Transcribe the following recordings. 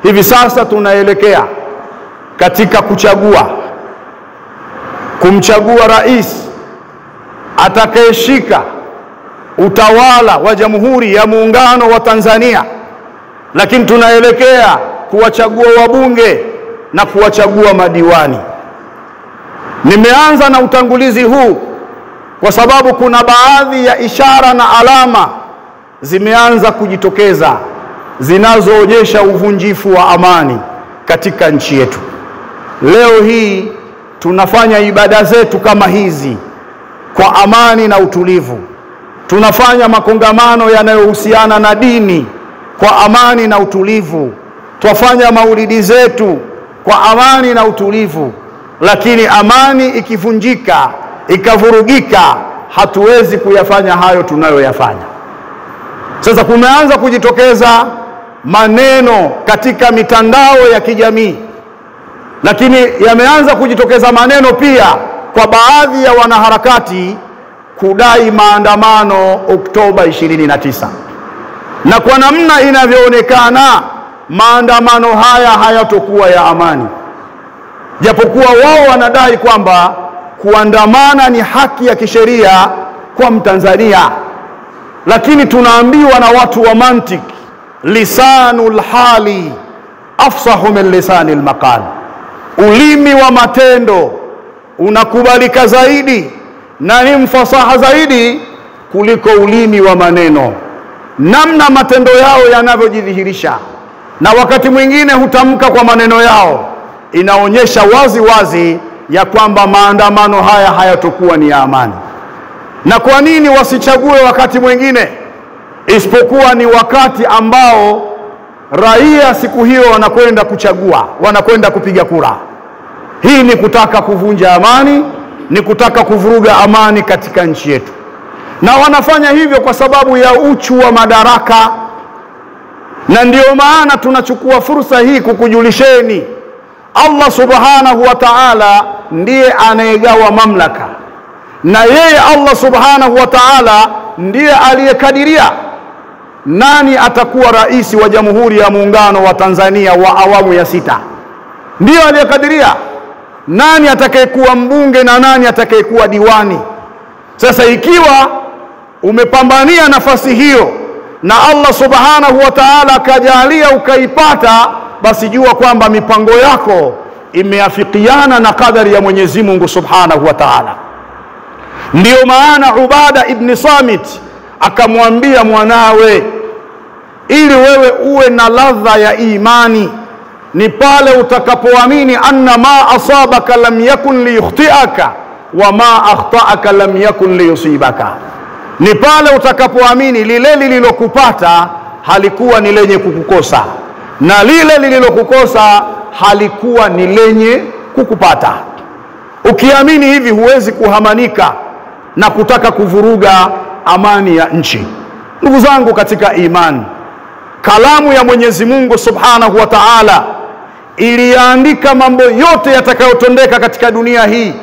Hivi sasa tunaelekea katika kumchagua rais atakayeshika utawala wa Jamhuri ya Muungano wa Tanzania, lakini tunaelekea kuwachagua wabunge na kuwachagua madiwani. Nimeanza na utangulizi huu kwa sababu kuna baadhi ya ishara na alama zimeanza kujitokeza zinazoonyesha uvunjifu wa amani katika nchi yetu. Leo hii tunafanya ibada zetu kama hizi kwa amani na utulivu. Tunafanya makongamano yanayohusiana na dini kwa amani na utulivu. Twafanya maulidi zetu kwa amani na utulivu. Lakini amani ikivunjika, ikavurugika, hatuwezi kuyafanya hayo tunayoyafanya. Sasa kumeanza kujitokeza maneno katika mitandao ya kijamii, lakini yameanza kujitokeza maneno pia kwa baadhi ya wanaharakati kudai maandamano Oktoba 29. Na kwa namna inavyoonekana maandamano haya hayatokuwa ya amani, japokuwa wao wanadai kwamba kuandamana ni haki ya kisheria kwa Mtanzania. Lakini tunaambiwa na watu wa mantiki, lisanul hali afsahu min lisanil maqal, ulimi wa matendo unakubalika zaidi na ni mfasaha zaidi kuliko ulimi wa maneno. Namna matendo yao yanavyojidhihirisha na wakati mwingine hutamka kwa maneno yao inaonyesha wazi wazi ya kwamba maandamano haya hayatokuwa ni ya amani. Na kwa nini wasichague wakati mwingine isipokuwa ni wakati ambao raia siku hiyo wanakwenda kuchagua, wanakwenda kupiga kura? Hii ni kutaka kuvunja amani, ni kutaka kuvuruga amani katika nchi yetu. Na wanafanya hivyo kwa sababu ya uchu wa madaraka. Na ndio maana tunachukua fursa hii kukujulisheni, Allah subhanahu wa ta'ala ndiye anayegawa mamlaka, na yeye Allah subhanahu wa ta'ala ndiye aliyekadiria nani atakuwa rais wa Jamhuri ya Muungano wa Tanzania wa awamu ya 6. Ndiyo aliyekadiria nani atakayekuwa mbunge na nani atakayekuwa diwani. Sasa ikiwa umepambania nafasi hiyo na Allah subhanahu wa ta'ala kajalia ukaipata, basi jua kwamba mipango yako imeafikiana na kadari ya Mwenyezi Mungu subhanahu wa ta'ala. Ndiyo maana Ubada ibn Samit akamwambia mwanawe, ili wewe uwe na ladha ya imani ni pale utakapoamini anna ma asabaka lam yakun liyukhtiaka wa ma akhtaaka lam yakun liyusibaka. Ni pale utakapoamini lile lililokupata halikuwa ni lenye kukukosa, na lile lililokukosa halikuwa ni lenye kukupata. Ukiamini hivi huwezi kuhamanika na kutaka kuvuruga amani ya nchi. Ndugu zangu katika imani, kalamu ya Mwenyezi Mungu subhanahu wa ta'ala iliandika mambo yote yatakayotendeka katika dunia hii,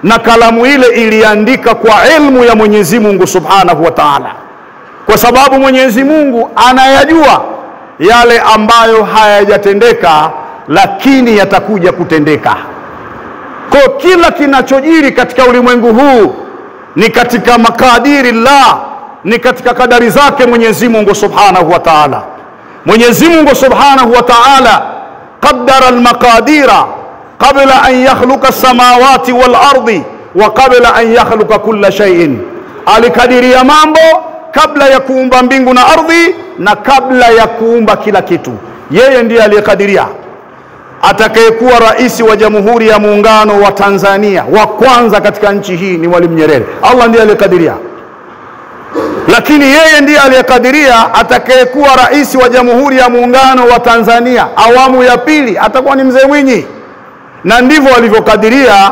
na kalamu ile iliandika kwa ilmu ya Mwenyezi Mungu subhanahu wa ta'ala, kwa sababu Mwenyezi Mungu anayajua yale ambayo hayajatendeka lakini yatakuja kutendeka. Kwa kila kinachojiri katika ulimwengu huu ni katika makadiri Allah, ni katika kadari zake Mwenyezi Mungu subhanahu wa ta'ala. Mwenyezi Mungu subhanahu wa ta'ala qaddara al-maqadira qabla an yakhluqa as-samawati wal-ardi wa qabla an yakhluqa kulla shay'in. Alikadiria mambo kabla ya kuumba mbingu na ardhi na kabla ya kuumba kila kitu. Yeye ndiye aliyekadiria atakayekuwa rais wa Jamhuri ya Muungano wa Tanzania wa kwanza katika nchi hii ni Mwalimu Nyerere. Allah ndiye aliyekadiria. Lakini yeye ndiye aliyekadiria atakayekuwa rais wa Jamhuri ya Muungano wa Tanzania awamu ya pili atakuwa ni Mzee Mwinyi. Na ndivyo alivyokadiria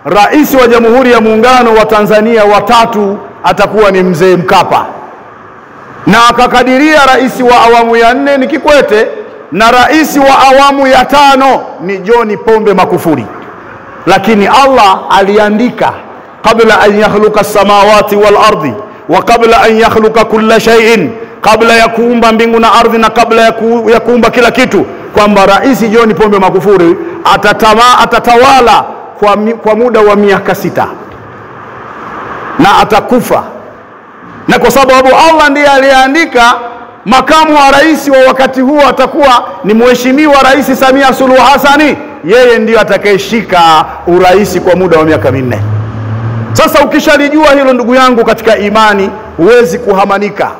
rais wa Jamhuri ya Muungano wa Tanzania wa 3 atakuwa ni Mzee Mkapa. Na akakadiria rais wa awamu ya 4 ni Kikwete, na rais wa awamu ya 5 ni John Pombe Magufuli. Lakini Allah aliandika kabla an yakhluqa as-samawati wal ardi wa kabla an yakhluqa kulla shay'in, kabla ya kuumba mbingu na ardhi na kabla ya kuumba kila kitu, kwamba Rais John Pombe Magufuli atatawala kwa muda wa miaka 6 na atakufa, na kwa sababu Allah ndiye aliyeandika makamu wa rais wa wakati huo atakuwa ni Mheshimiwa Rais Samia Suluhu Hassan, yeye ndiye atakayeshika urais kwa muda wa miaka 4. Sasa ukishalijua hilo, ndugu yangu katika imani, huwezi kuhamanika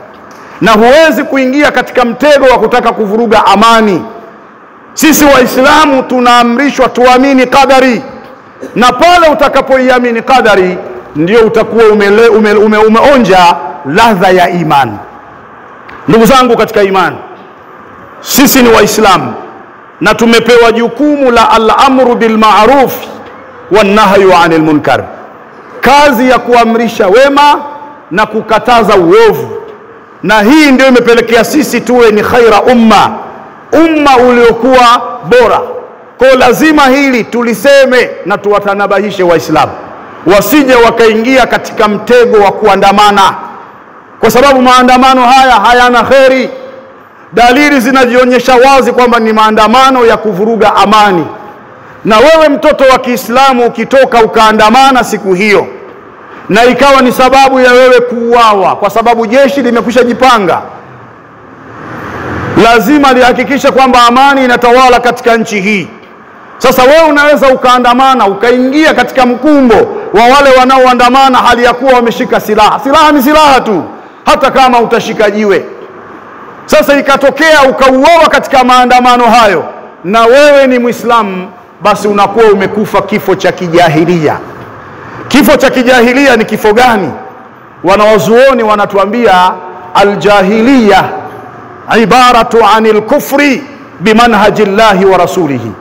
na huwezi kuingia katika mtego wa kutaka kuvuruga amani. Sisi Waislamu tunaamrishwa tuamini qadari, na pale utakapoiamini qadari ndio utakuwa umeonja ladha ya imani. Ndugu zangu katika imani, sisi ni Waislamu na tumepewa jukumu la al-amru bil ma'ruf wan nahyu 'anil munkar, kazi ya kuamrisha wema na kukataza uovu. Na hii ndio imepelekea sisi tuwe ni khaira umma uliokuwa bora. Kwa lazima hili tuliseme na tuwatanabahishe Waislamu wasije wakaingia katika mtego wa kuandamana, kwa sababu maandamano haya hayana kheri. Dalili zinajionyesha wazi kwamba ni maandamano ya kuvuruga amani. Na wewe mtoto wa Kiislamu ukitoka ukaandamana siku hiyo na ikawa ni sababu ya wewe kuuawa, kwa sababu jeshi limekwisha jipanga, lazima lihakikishe kwamba amani inatawala katika nchi hii. Sasa wewe unaweza ukaandamana ukaingia katika mkumbo wa wale wanaoandamana hali ya kuwa wameshika silaha. Silaha ni silaha tu, hata kama utashika jiwe. Sasa ikatokea ukauawa katika maandamano hayo na wewe ni Muislamu, basi unakuwa umekufa kifo cha kijahilia. Kifo cha kijahilia ni kifo gani? Wanawazuoni wanatuambia aljahiliya ibaratu anil kufri bimanhajillahi wa rasulihi.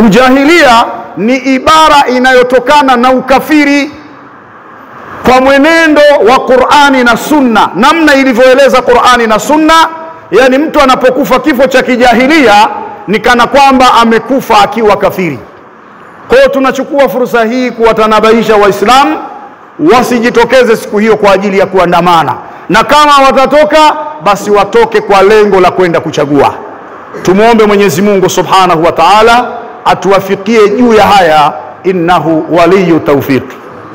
Ujahilia ni ibara inayotokana na ukafiri kwa mwenendo wa Qur'ani na Sunna, namna ilivyoeleza Qur'ani na Sunna. Yani mtu anapokufa kifo cha kijahilia ni kana kwamba amekufa akiwa kafiri. Kwa hiyo tunachukua fursa hii kuwatanabaisha Waislamu wasijitokeze siku hiyo kwa ajili ya kuandamana, na kama watatoka basi watoke kwa lengo la kwenda kuchagua. Tumuombe Mwenyezi Mungu Subhanahu wa Ta'ala atuwafikie juu ya haya, innahu waliyu tawfiq.